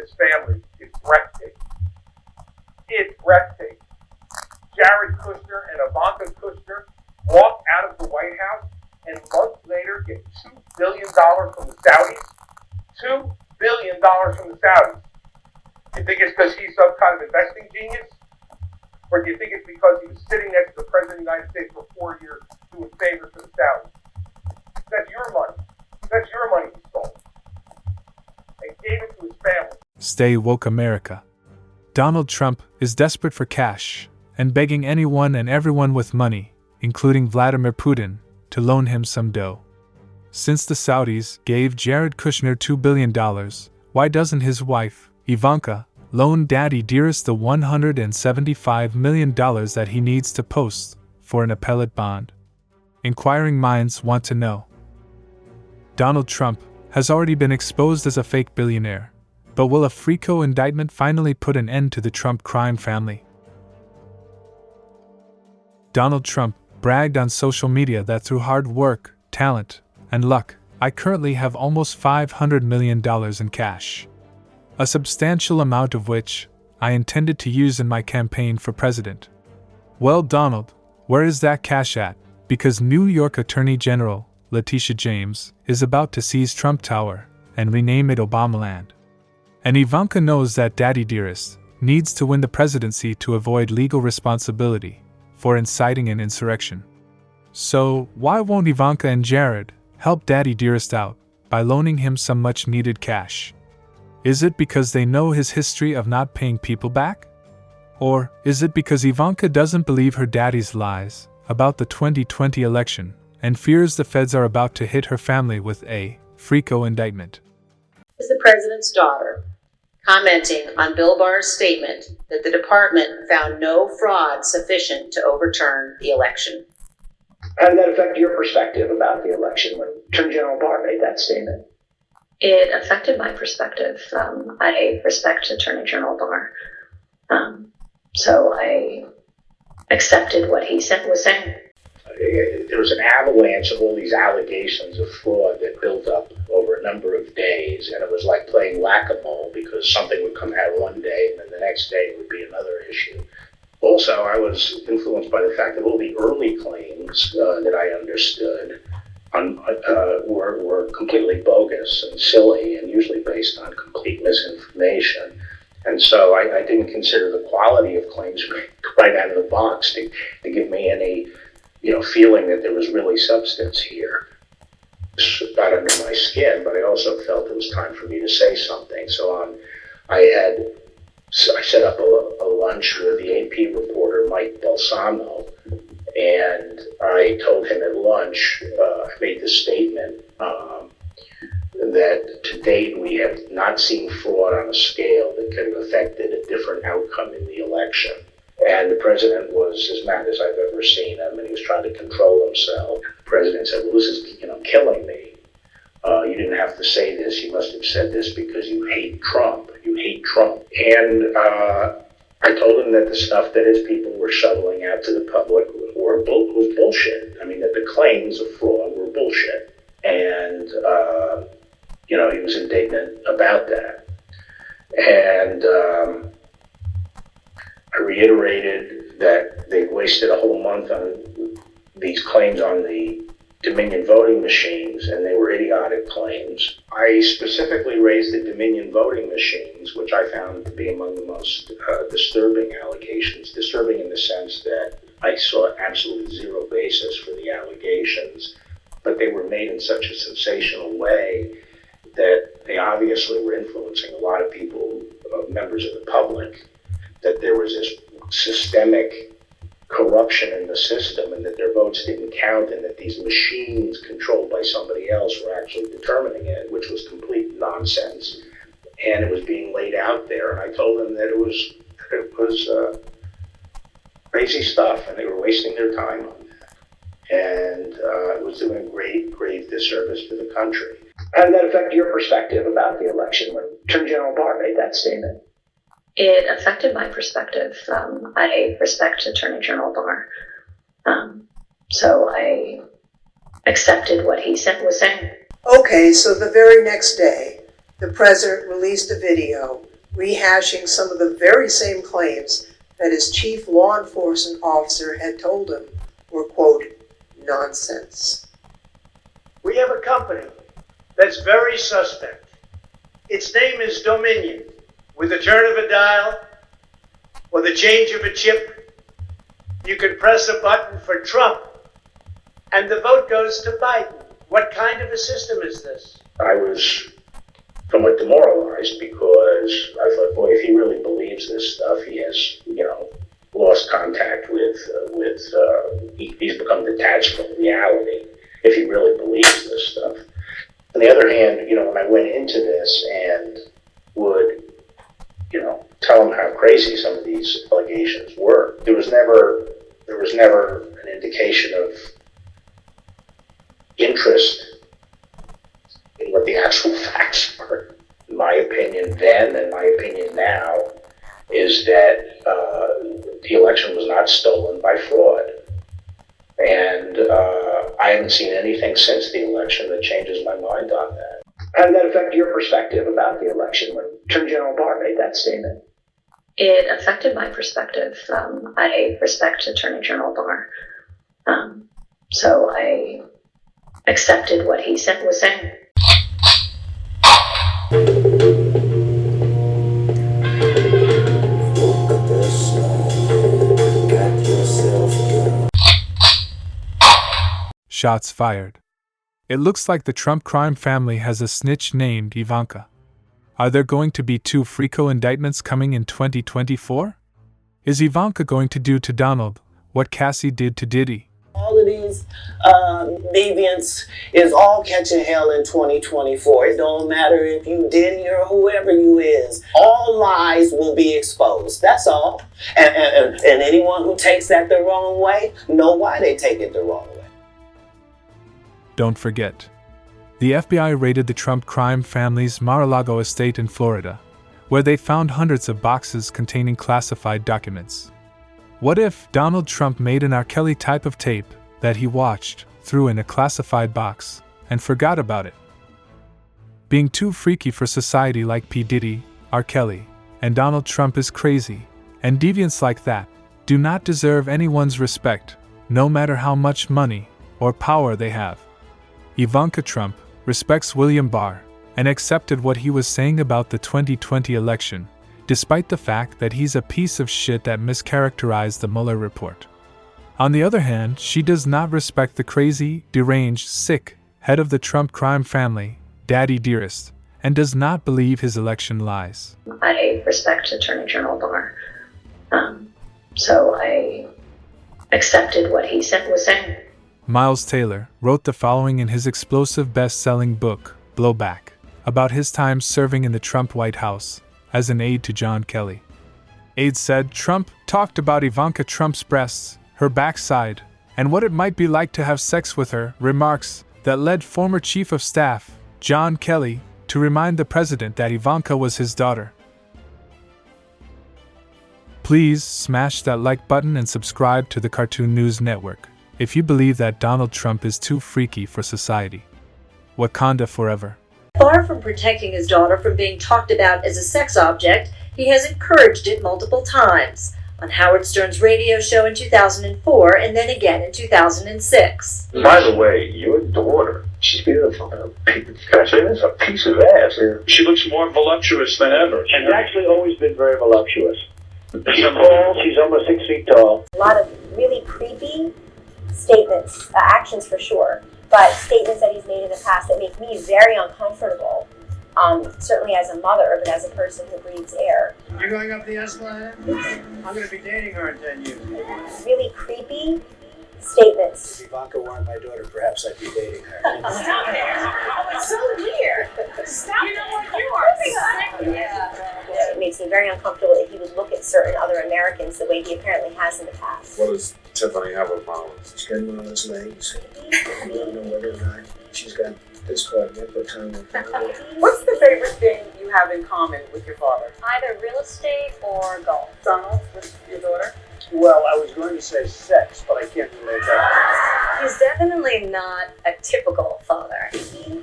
his family is breathtaking. It's breathtaking. Jared Kushner and Ivanka Kushner walk out of the White House and months later get $2 billion from the Saudis. $2 billion from the Saudis. You think it's because he's some kind of investing genius? Or do you think it's because he was sitting next to the President of the United States for 4 years doing favors for the Saudis? That's your money. That's your money he stole. And gave it to his family. Stay woke, America. Donald Trump is desperate for cash and begging anyone and everyone with money, including Vladimir Putin, to loan him some dough. Since the Saudis gave Jared Kushner $2 billion, why doesn't his wife, Ivanka, loan Daddy Dearest the $175 million that he needs to post for an appellate bond? Inquiring minds want to know. Donald Trump has already been exposed as a fake billionaire, but will a FRICO indictment finally put an end to the Trump crime family? Donald Trump bragged on social media that through hard work, talent, and luck, I currently have almost $500 million in cash. A substantial amount of which I intended to use in my campaign for president. Well, Donald, where is that cash at? Because New York Attorney General Letitia James is about to seize Trump Tower and rename it Obamaland. And Ivanka knows that Daddy Dearest needs to win the presidency to avoid legal responsibility for inciting an insurrection. So, why won't Ivanka and Jared help Daddy Dearest out by loaning him some much-needed cash? Is it because they know his history of not paying people back? Or is it because Ivanka doesn't believe her daddy's lies about the 2020 election and fears the feds are about to hit her family with a FRICO indictment? Is the president's daughter commenting on Bill Barr's statement that the department found no fraud sufficient to overturn the election? How did that affect your perspective about the election when Attorney General Barr made that statement? It affected my perspective. I respect Attorney General Barr. So I accepted what he was saying. There was an avalanche of all these allegations of fraud that built up over a number of days, and it was like playing whack-a-mole because something would come out one day and then the next day it would be another issue. Also, I was influenced by the fact that all the early claims that I understood were completely bogus and silly and usually based on complete misinformation. And so I didn't consider the quality of claims right out of the box to give me any feeling that there was really substance here. It got under my skin, but I also felt it was time for me to say something. So I set up a lunch with the AP reporter Mike Balsamo, and I told him at lunch, I made the statement that to date we have not seen fraud on a scale that could have affected a different outcome in the election. And the president was as mad as I've ever seen him, and he was trying to control himself. The president said, well, this is killing me. You didn't have to say this. You must have said this because you hate Trump. You hate Trump. And I told him that the stuff that his people were shoveling out to the public was bullshit. I mean, that the claims of fraud were bullshit. And, he was indignant about that. And I reiterated that they wasted a whole month on these claims on the Dominion voting machines, and they were idiotic claims. I specifically raised the Dominion voting machines, which I found to be among the most disturbing allegations. Disturbing in the sense that I saw absolutely zero basis for the allegations, but they were made in such a sensational way that they obviously were influencing a lot of people, members of the public, that there was this systemic corruption in the system and that their votes didn't count and that these machines controlled by somebody else were actually determining it, which was complete nonsense. And it was being laid out there. And I told them that it was crazy stuff and they were wasting their time on that. And it was doing a grave disservice to the country. How did that affect your perspective about the election when Attorney General Barr made that statement? It affected my perspective. I respect Attorney General Barr. So I accepted what he was saying. Okay, so the very next day, the president released a video rehashing some of the very same claims that his chief law enforcement officer had told him were, quote, nonsense. We have a company that's very suspect. Its name is Dominion. With the turn of a dial or the change of a chip, you can press a button for Trump and the vote goes to Biden. What kind of a system is this? I was somewhat demoralized because I thought, boy, if he really believes this stuff, he has, lost contact with he's become detached from reality if he really believes this stuff. On the other hand, when I went into this and would, tell him how crazy some of these allegations were, there was never an indication of interest in what the actual facts were. My opinion then and my opinion now is that the election was not stolen by fraud. And I haven't seen anything since the election that changes my mind on that. How did that affect your perspective about the election when Attorney General Barr made that statement? It affected my perspective. I respect Attorney General Barr. So I accepted what he was saying. Shots fired. It looks like the Trump crime family has a snitch named Ivanka. Are there going to be 2 FRICO indictments coming in 2024? Is Ivanka going to do to Donald what Cassie did to Diddy? All of these deviants is all catching hell in 2024. It don't matter if you Diddy or whoever you is. All lies will be exposed. That's all. And anyone who takes that the wrong way, know why they take it the wrong way. Don't forget, the FBI raided the Trump crime family's Mar-a-Lago estate in Florida, where they found hundreds of boxes containing classified documents. What if Donald Trump made an R. Kelly type of tape that he watched, threw in a classified box, and forgot about it? Being too freaky for society like P. Diddy, R. Kelly, and Donald Trump is crazy, and deviants like that do not deserve anyone's respect, no matter how much money or power they have. Ivanka Trump respects William Barr and accepted what he was saying about the 2020 election, despite the fact that he's a piece of shit that mischaracterized the Mueller report. On the other hand, she does not respect the crazy, deranged, sick head of the Trump crime family, Daddy Dearest, and does not believe his election lies. I respect Attorney General Barr. So I accepted what he was saying. Miles Taylor wrote the following in his explosive best-selling book, Blowback, about his time serving in the Trump White House as an aide to John Kelly. Aide said Trump talked about Ivanka Trump's breasts, her backside, and what it might be like to have sex with her, remarks that led former Chief of Staff, John Kelly, to remind the president that Ivanka was his daughter. Please smash that like button and subscribe to the Cartoon News Network if you believe that Donald Trump is too freaky for society. Wakanda forever. Far from protecting his daughter from being talked about as a sex object, he has encouraged it multiple times. On Howard Stern's radio show in 2004 and then again in 2006. By the way, your daughter, she's beautiful. Gosh, that's a piece of ass. She looks more voluptuous than ever. She's actually always been very voluptuous. She's tall, she's almost 6 feet tall. A lot of really creepy statements, actions for sure, but statements that he's made in the past that make me very uncomfortable, certainly as a mother, but as a person who breathes air. You're going up the Esplanade? I'm going to be dating her in 10 years. Really creepy statements. If Ivanka weren't my daughter, perhaps I'd be dating her. Stop it! Oh, it's so weird. Stop. You know what you are? It makes me very uncomfortable that he would look at certain other Americans the way he apparently has in the past. What does Tiffany have a problem? She's got one of those legs. I don't know whether or not she's got this part of her tongue. What's the favorite thing you have in common with your father? Either real estate or golf. Donald, with your daughter? Well, I was going to say sex, but I can't relate that. He's definitely not a typical father. He